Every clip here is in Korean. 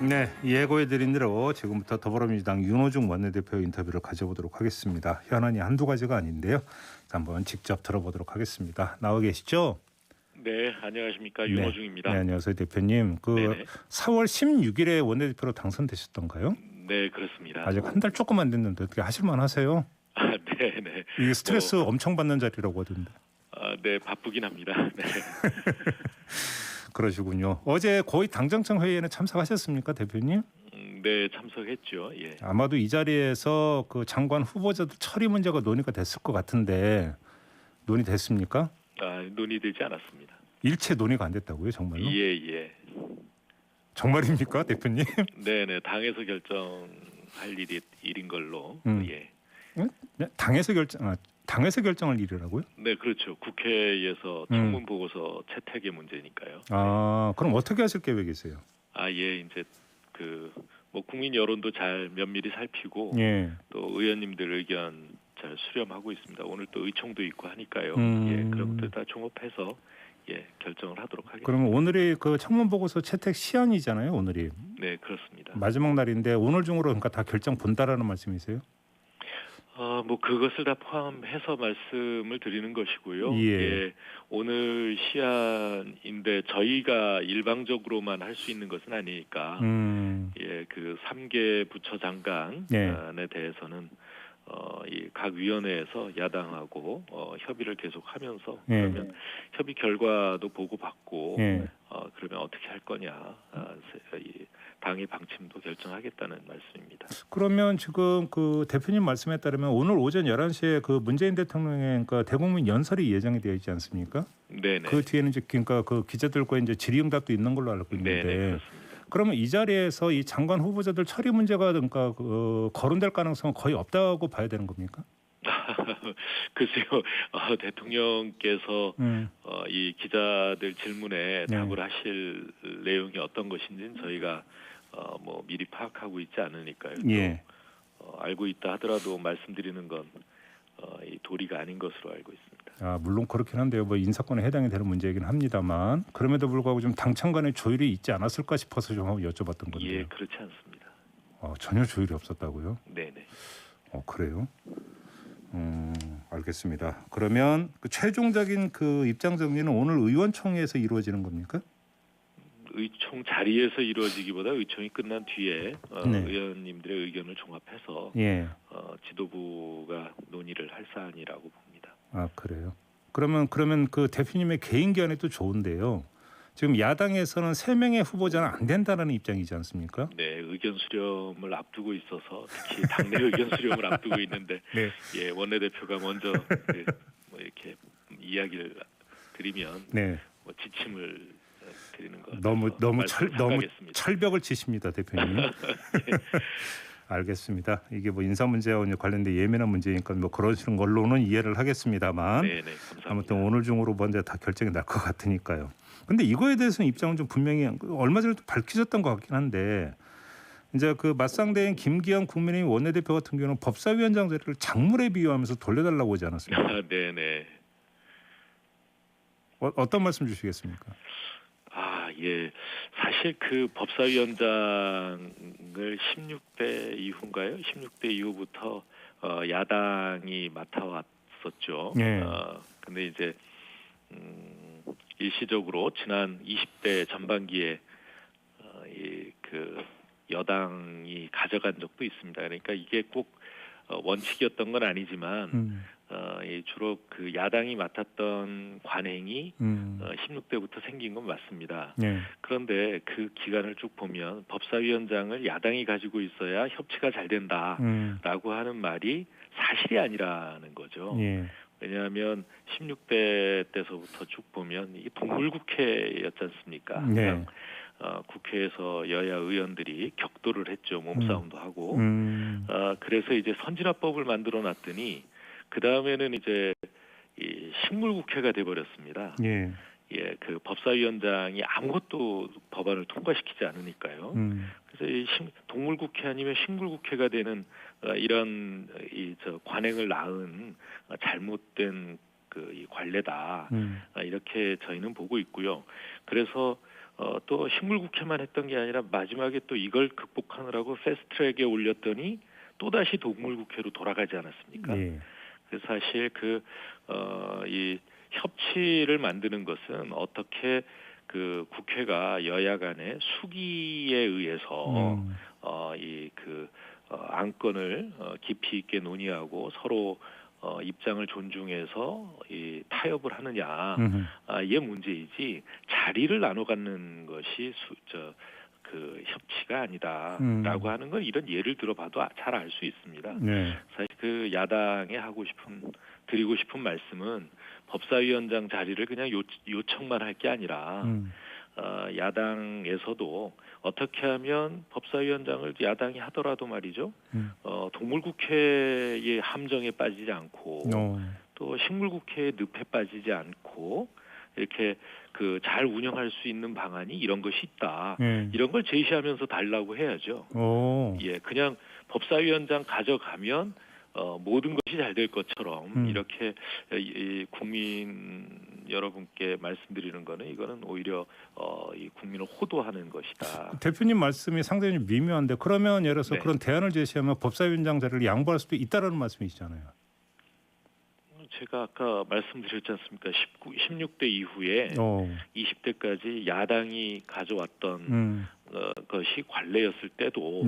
네, 예고해드린 대로 지금부터 더불어민주당 윤호중 원내대표 인터뷰를 가져보도록 하겠습니다. 현안이 한두 가지가 아닌데요. 한번 직접 들어보도록 하겠습니다. 나와 계시죠? 네, 안녕하십니까. 네. 윤호중입니다. 네, 안녕하세요 대표님. 네네. 4월 16일에 원내대표로 당선되셨던가요? 네, 그렇습니다. 아직 한 달 조금 안 됐는데 어떻게 하실만 하세요? 네네. 이게 스트레스 엄청 받는 자리라고 하던데. 네, 바쁘긴 합니다. 네. 그러시군요. 어제 고위 당정청 회의에는 참석하셨습니까, 대표님? 네, 참석했죠. 예. 아마도 이 자리에서 그 장관 후보자들 처리 문제가 논의가 됐을 것 같은데 논의됐습니까? 논의되지 않았습니다. 일체 논의가 안 됐다고요, 정말로? 예. 정말입니까, 대표님? 네네, 당에서 결정할 일인 걸로. 예. 네? 당에서 결정할 일이라고요? 네, 그렇죠. 국회에서 청문 보고서 채택의 문제니까요. 그럼 어떻게 하실 계획이세요? 예, 이제 뭐 국민 여론도 잘 면밀히 살피고 예. 또 의원님들 의견 잘 수렴하고 있습니다. 오늘 또 의총도 있고 하니까요. 예, 그런 것들 다 종합해서 결정을 하도록 하겠습니다. 그러면 오늘이 그 청문 보고서 채택 시한이잖아요, 오늘이. 네, 그렇습니다. 마지막 날인데 오늘 중으로 그러니까 다 결정 본다라는 말씀이세요? 뭐 그것을 다 포함해서 말씀을 드리는 것이고요. 예. 오늘 시한인데 저희가 일방적으로만 할 수 있는 것은 아니니까 그 3개 부처 장관에 대해서는 이 각 위원회에서 야당하고 협의를 계속하면서 그러면 협의 결과도 보고받고 그러면 어떻게 할 거냐 이 당의 방침도 결정하겠다는 말씀입니다. 그러면 지금 그 대표님 말씀에 따르면 오늘 오전 11시에 그 문재인 대통령의 그러니까 대국민 연설이 예정이 되어 있지 않습니까? 네네. 그 뒤에는 이제 그러니까 그 기자들과 이제 질의응답도 있는 걸로 알고 있는데. 네네, 그렇습니다. 그러면 이 자리에서 이 장관 후보자들 처리 문제가 그러니까 거론될 가능성은 거의 없다고 봐야 되는 겁니까? 글쎄요, 대통령께서 이 기자들 질문에 답을 하실 내용이 어떤 것인지는 저희가 뭐 미리 파악하고 있지 않으니까요. 알고 있다 하더라도 말씀드리는 건 이 도리가 아닌 것으로 알고 있습니다. 물론 그렇긴 한데요. 뭐 인사권에 해당이 되는 문제이긴 합니다만 그럼에도 불구하고 좀 당청 간의 조율이 있지 않았을까 싶어서 좀 한번 여쭤봤던 건데요. 예, 그렇지 않습니다. 전혀 조율이 없었다고요? 네네. 그래요? 알겠습니다. 그러면 그 최종적인 그 입장 정리는 오늘 의원총회에서 이루어지는 겁니까? 의총 자리에서 이루어지기보다 의총이 끝난 뒤에 의원님들의 의견을 종합해서 지도부가 논의를 할 사안이라고 봅니다. 그래요? 그러면 그 대표님의 개인견이 또 좋은데요. 지금 야당에서는 3명의 후보자는 안 된다는 입장이지 않습니까? 네, 의견 수렴을 앞두고 있어서 특히 당내 의견 수렴을 앞두고 있는데 원내대표가 먼저 뭐 이렇게 이야기를 드리면 뭐 지침을 드리는 것 너무 철벽을 치십니다, 대표님. 알겠습니다. 이게 뭐 인사 문제와 관련된 예민한 문제니까 뭐 그러시는 걸로는 이해를 하겠습니다만 감사합니다. 아무튼 오늘 중으로 먼저 다 결정이 날 것 같으니까요. 근데 이거에 대해서는 입장은 좀 분명히 얼마 전에 밝히셨던 것 같긴 한데 이제 그 맞상대인 김기현 국민의힘 원내대표 같은 경우는 법사위원장 자리를 작물에 비유하면서 돌려달라고 하지 않았습니까? 네네. 어떤 말씀 주시겠습니까? 사실 그 법사위원장을 16대 이후인가요? 16대 이후부터 야당이 맡아왔었죠. 근데 이제 일시적으로 지난 20대 전반기에 그 여당이 가져간 적도 있습니다. 그러니까 이게 꼭 원칙이었던 건 아니지만 주로 그 야당이 맡았던 관행이 16대부터 생긴 건 맞습니다. 그런데 그 기간을 쭉 보면 법사위원장을 야당이 가지고 있어야 협치가 잘 된다라고 하는 말이 사실이 아니라는 거죠. 왜냐하면 16대 때서부터 쭉 보면 이게 동물국회였지 않습니까? 국회에서 여야 의원들이 격돌을 했죠. 몸싸움도 하고. 그래서 이제 선진화법을 만들어 놨더니 그 다음에는 이제 이 식물국회가 돼버렸습니다. 그 법사위원장이 아무것도 법안을 통과시키지 않으니까요. 그래서 이 동물국회 아니면 식물국회가 되는 이런 관행을 낳은 잘못된 이 관례다. 이렇게 저희는 보고 있고요. 그래서 또 식물국회만 했던 게 아니라 마지막에 또 이걸 극복하느라고 패스트트랙에 올렸더니 또다시 동물국회로 돌아가지 않았습니까? 예. 그래서 사실 이 협치를 만드는 것은 어떻게 그 국회가 여야 간의 수기에 의해서 안건을 깊이 있게 논의하고 서로 입장을 존중해서 이 타협을 하느냐, 이게 문제이지 자리를 나눠 갖는 것이 협치가 아니다라고 하는 건 이런 예를 들어봐도 잘 알 수 있습니다. 네. 사실 그 야당에 드리고 싶은 말씀은 법사위원장 자리를 그냥 요청만 할 게 아니라 야당에서도 어떻게 하면 법사위원장을 야당이 하더라도 말이죠. 동물국회의 함정에 빠지지 않고 또 식물국회의 늪에 빠지지 않고 이렇게 잘 운영할 수 있는 방안이 이런 것이 있다. 이런 걸 제시하면서 달라고 해야죠. 예, 그냥 법사위원장 가져가면 모든 것이 잘 될 것처럼 이렇게 국민 여러분께 말씀드리는 거는 이거는 오히려 이 국민을 호도하는 것이다. 대표님 말씀이 상당히 미묘한데 그러면 예를 들어서 네. 그런 대안을 제시하면 법사위원장 자리를 양보할 수도 있다라는 말씀이시잖아요. 제가 아까 말씀드렸지 않습니까? 16대 이후에 20대까지 야당이 가져왔던 것이 관례였을 때도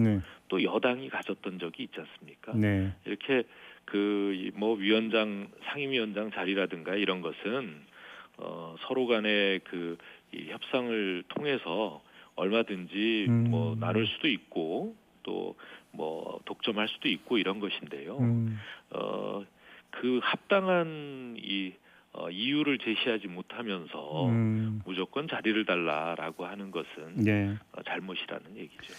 또 여당이 가졌던 적이 있지 않습니까? 이렇게 위원장, 상임위원장 자리라든가 이런 것은 서로 간의 이 협상을 통해서 얼마든지 나눌 수도 있고 또 독점할 수도 있고 이런 것인데요. 그 합당한 이유를 제시하지 못하면서 무조건 자리를 달라라고 하는 것은 잘못이라는 얘기죠.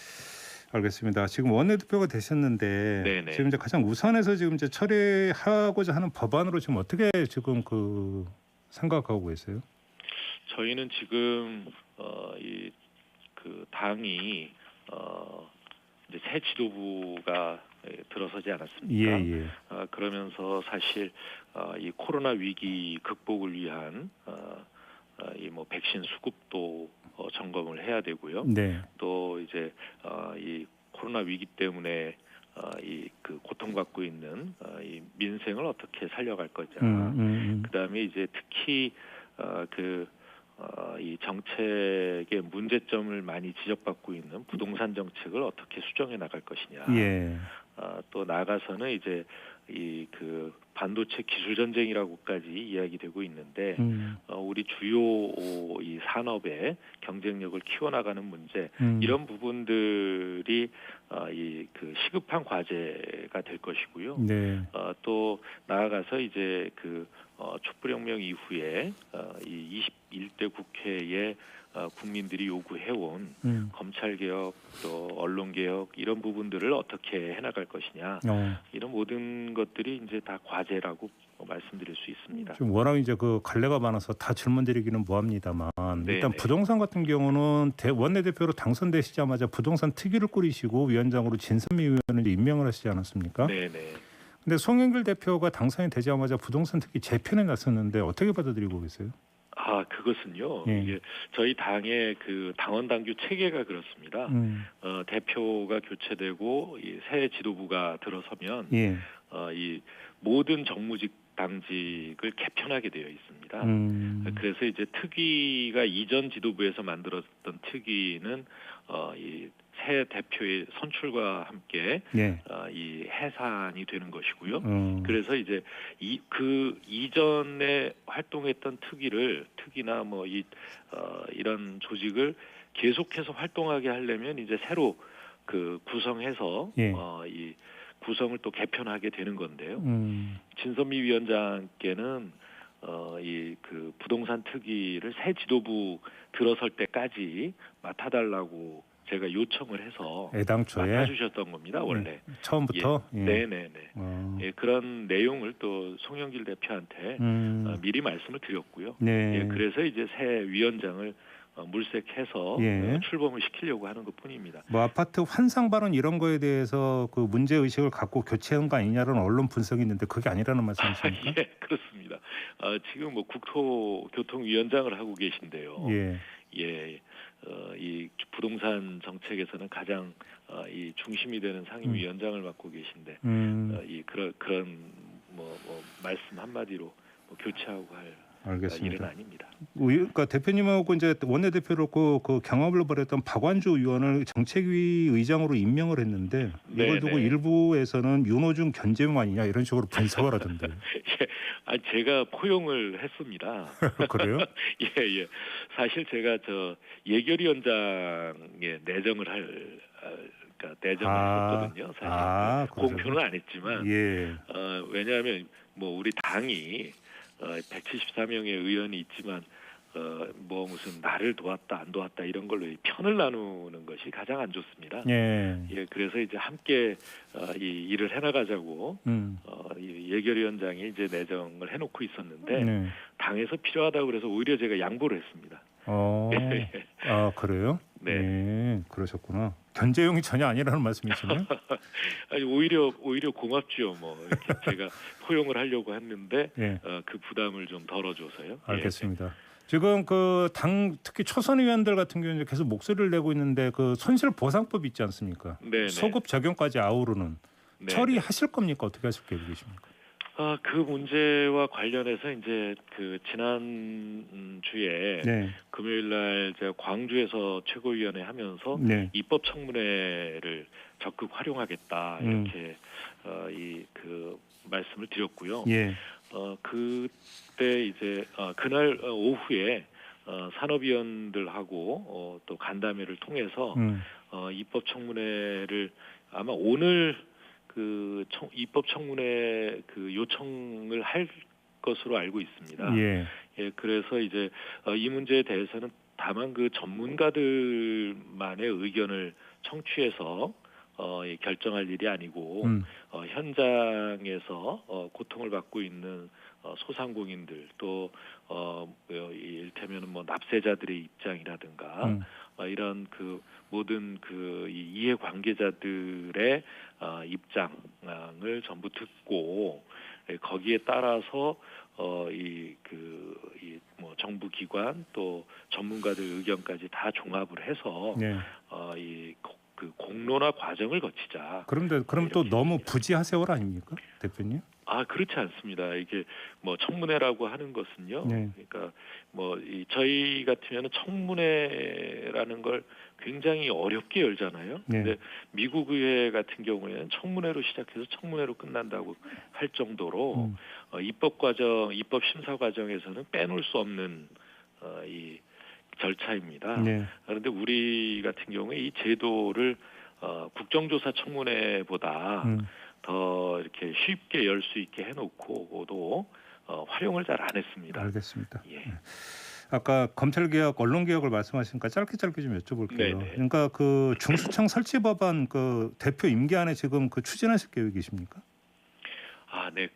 알겠습니다. 지금 원내대표가 되셨는데 네네. 지금 이제 가장 우선해서 지금 이제 처리하고자 하는 법안으로 지금 어떻게 지금 생각하고 계세요? 저희는 지금 당이 이제 새 지도부가 들어서지 않았습니까? 그러면서 사실 이 코로나 위기 극복을 위한 백신 수급도 점검을 해야 되고요. 또 이제 이 코로나 위기 때문에 고통받고 있는 이 민생을 어떻게 살려갈 거냐. 그다음에 이제 특히 이 정책의 문제점을 많이 지적받고 있는 부동산 정책을 어떻게 수정해 나갈 것이냐. 또 나아가서는 이제 반도체 기술 전쟁이라고까지 이야기되고 있는데 우리 주요 이 산업의 경쟁력을 키워나가는 문제 이런 부분들이 시급한 과제가 될 것이고요. 또 나아가서 이제 촛불혁명 이후에 이 21대 국회에 국민들이 요구해온 검찰개혁 또 언론개혁 이런 부분들을 어떻게 해나갈 것이냐 이런 모든 것들이 이제 다 과제라고 말씀드릴 수 있습니다. 좀 워낙 이제 갈래가 많아서 다 질문드리기는 뭐합니다만 일단 부동산 같은 경우는 원내대표로 당선되시자마자 부동산 특위를 꾸리시고 위원장으로 진선미 의원을 임명을 하시지 않았습니까? 근데 송영길 대표가 당선이 되자마자 부동산 특위 재편에 나섰는데 어떻게 받아들이고 계세요? 그것은요. 이게 저희 당의 당원 당규 체계가 그렇습니다. 대표가 교체되고 새 지도부가 들어서면 이 모든 정무직 당직을 개편하게 되어 있습니다. 그래서 이제 특위가 이전 지도부에서 만들었던 특위는 이 새 대표의 선출과 함께 이 해산이 되는 것이고요. 그래서 이제 이전에 활동했던 특위나 이런 조직을 계속해서 활동하게 하려면 이제 새로 구성해서 이 구성을 또 개편하게 되는 건데요. 진선미 위원장께는 이 부동산 특위를 새 지도부 들어설 때까지 맡아달라고 제가 요청을 해서 애당초에 맡아주셨던 겁니다. 원래 처음부터. 그런 내용을 또 송영길 대표한테 미리 말씀을 드렸고요. 그래서 이제 새 위원장을 물색해서 출범을 시키려고 하는 것뿐입니다. 아파트 환상 발언 이런 거에 대해서 문제 의식을 갖고 교체한 거 아니냐는 언론 분석이 있는데 그게 아니라는 말씀이십니까? 그렇습니다. 지금 국토교통위원장을 하고 계신데요. 이 부동산 정책에서는 가장 이 중심이 되는 상임위원장을 맡고 계신데 이 그런 말씀 한마디로 교체하고 할 알겠습니다. 일은 아닙니다. 그러니까 대표님하고 이제 원내대표로 그 경험을 벌였던 박완주 의원을 정책위 의장으로 임명을 했는데 이걸 두고 일부에서는 윤호중 견제용 아니냐 이런 식으로 분석을 하던데. 예, 제가 포용을 했습니다. 그래요? 예. 사실 제가 저 예결위원장에 내정을 그러니까 내정을 했었거든요. 사실 공표는 안 했지만 왜냐하면 우리 당이 174명의 의원이 있지만 무슨 나를 도왔다 안 도왔다 이런 걸로 편을 나누는 것이 가장 안 좋습니다. 그래서 이제 함께 이 일을 해나가자고 예결위원장이 이제 내정을 해놓고 있었는데 당에서 필요하다고 그래서 오히려 제가 양보를 했습니다. 아 그래요? 네, 그러셨구나. 견제용이 전혀 아니라는 말씀이시네요. 아니 오히려 고맙죠. 이렇게 제가 포용을 하려고 했는데 그 부담을 좀 덜어줘서요. 알겠습니다. 지금 그 당 특히 초선 의원들 같은 경우는 계속 목소리를 내고 있는데 그 손실보상법 있지 않습니까? 소급 적용까지 아우르는 처리하실 겁니까? 어떻게 하실 계획이십니까? 그 문제와 관련해서 이제 그 지난 주에 금요일 날 제가 광주에서 최고위원회 하면서 입법 청문회를 적극 활용하겠다 이렇게 그 말씀을 드렸고요. 그때 이제 그날 오후에 산업위원들하고 또 간담회를 통해서 입법 청문회를 아마 오늘 그 입법 청문회 그 요청을 할 것으로 알고 있습니다. 그래서 이제 이 문제에 대해서는 다만 그 전문가들만의 의견을 청취해서 결정할 일이 아니고 현장에서 고통을 받고 있는 소상공인들 또 이를테면 납세자들의 입장이라든가 이런 그 모든 그 이해관계자들의 입장을 전부 듣고 거기에 따라서 정부 기관 또 전문가들 의견까지 다 종합을 해서 그 공론화 과정을 거치자. 그럼 또 너무 부지하세월 아닙니까, 대표님? 그렇지 않습니다. 이게 청문회라고 하는 것은요. 그러니까 저희 같으면 청문회라는 걸 굉장히 어렵게 열잖아요. 근데 미국 의회 같은 경우에는 청문회로 시작해서 청문회로 끝난다고 할 정도로 입법 심사 과정에서는 빼놓을 수 없는 이 절차입니다. 그런데 우리 같은 경우에 이 제도를 국정조사 청문회보다 더 이렇게 쉽게 열 수 있게 해놓고도 활용을 잘 안 했습니다. 알겠습니다. 아까 검찰개혁, 언론개혁을 말씀하시니까 짧게 좀 여쭤볼게요. 그러니까 그 중수청 설치 법안 그 대표 임기 안에 지금 그 추진하실 계획이십니까?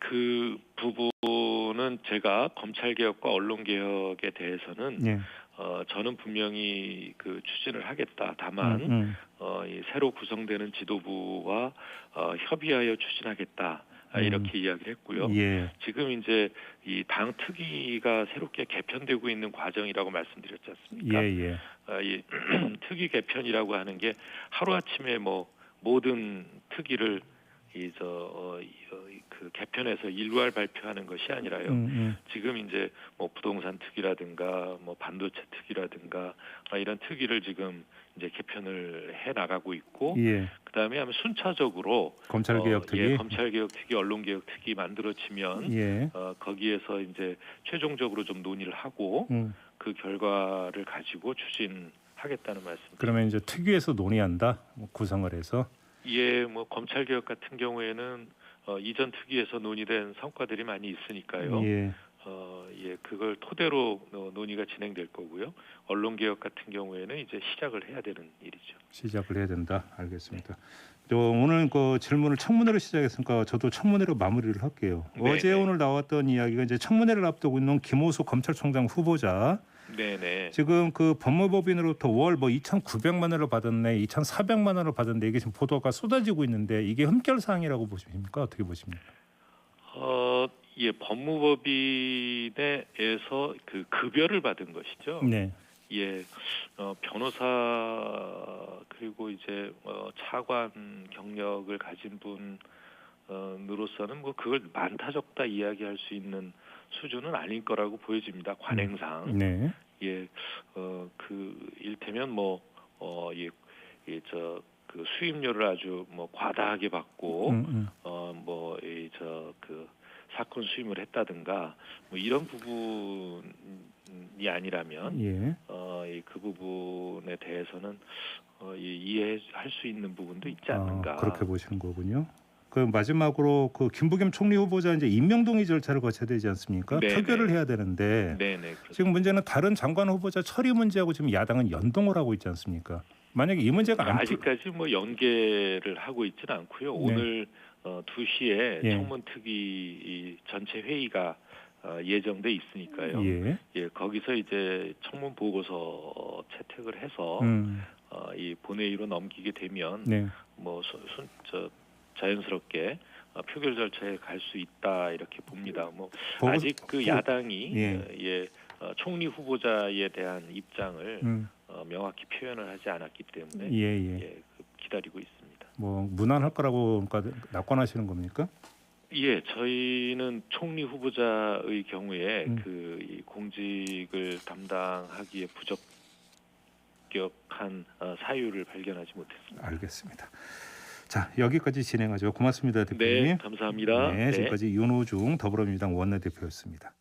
그 부분은 제가 검찰개혁과 언론개혁에 대해서는 저는 분명히 그 추진을 하겠다. 다만 이 새로 구성되는 지도부와 협의하여 추진하겠다. 이렇게 이야기를 했고요. 지금 이제 이 당 특위가 새롭게 개편되고 있는 과정이라고 말씀드렸지 않습니까? 이 특위 개편이라고 하는 게 하루 아침에 모든 특위를 그 개편해서 일괄 발표하는 것이 아니라요. 지금 이제 부동산 특위라든가 반도체 특위라든가 이런 특위를 지금 이제 개편을 해 나가고 있고, 그다음에 아마 순차적으로 검찰개혁 특위, 검찰개혁 특위, 언론개혁 특위 만들어지면 거기에서 이제 최종적으로 좀 논의를 하고 그 결과를 가지고 추진하겠다는 말씀. 그러면 이제 특위에서 논의한다, 구성을 해서. 검찰개혁 같은 경우에는 이전 특위에서 논의된 성과들이 많이 있으니까요. 그걸 토대로 논의가 진행될 거고요. 언론개혁 같은 경우에는 이제 시작을 해야 되는 일이죠. 시작을 해야 된다. 알겠습니다. 오늘 그 질문을 청문회로 시작했으니까 저도 청문회로 마무리를 할게요. 어제 오늘 나왔던 이야기가 이제 청문회를 앞두고 있는 김호수 검찰총장 후보자. 지금 그 법무법인으로부터 월 2,900만 원을 받았네, 2,400만 원을 받았는데 이게 지금 보도가 쏟아지고 있는데 이게 흠결 사항이라고 보십니까? 어떻게 보십니까? 법무법인에서 그 급여를 받은 것이죠. 예, 변호사 그리고 이제 차관 경력을 가진 분으로서는 뭐 그걸 많다 적다 이야기할 수 있는 수준은 아닐 거라고 보여집니다. 관행상. 네. 예, 그 일테면 예, 그 수임료를 아주 뭐 과다하게 받고 그 사건 수임을 했다든가 뭐 이런 부분이 아니라면 예. 그 부분에 대해서는 이해할 수 있는 부분도 있지 않는가. 그렇게 보시는 거군요. 그 마지막으로 그 김부겸 총리 후보자 이제 임명동의 절차를 거쳐야 되지 않습니까? 네네. 표결을 해야 되는데 네네. 그렇습니다. 지금 문제는 다른 장관 후보자 처리 문제하고 지금 야당은 연동을 하고 있지 않습니까? 만약에 이 문제가 안 아직까지 뭐 연계를 하고 있지는 않고요. 네. 오늘 2시에 예. 청문특위 이 전체 회의가 예정돼 있으니까요. 예. 예, 거기서 이제 청문 보고서 채택을 해서 이 본회의로 넘기게 되면 네. 뭐 자연스럽게 표결 절차에 갈 수 있다 이렇게 봅니다. 뭐 아직 그 야당이 총리 후보자에 대한 입장을 명확히 표현을 하지 않았기 때문에 기다리고 있습니다. 뭐 무난할 거라고 그러니까 낙관하시는 겁니까? 예, 저희는 총리 후보자의 경우에 이 공직을 담당하기에 부적격한 사유를 발견하지 못했습니다. 알겠습니다. 자, 여기까지 진행하죠. 고맙습니다, 대표님. 네, 감사합니다. 네, 지금까지 윤호중 더불어민주당 원내대표였습니다.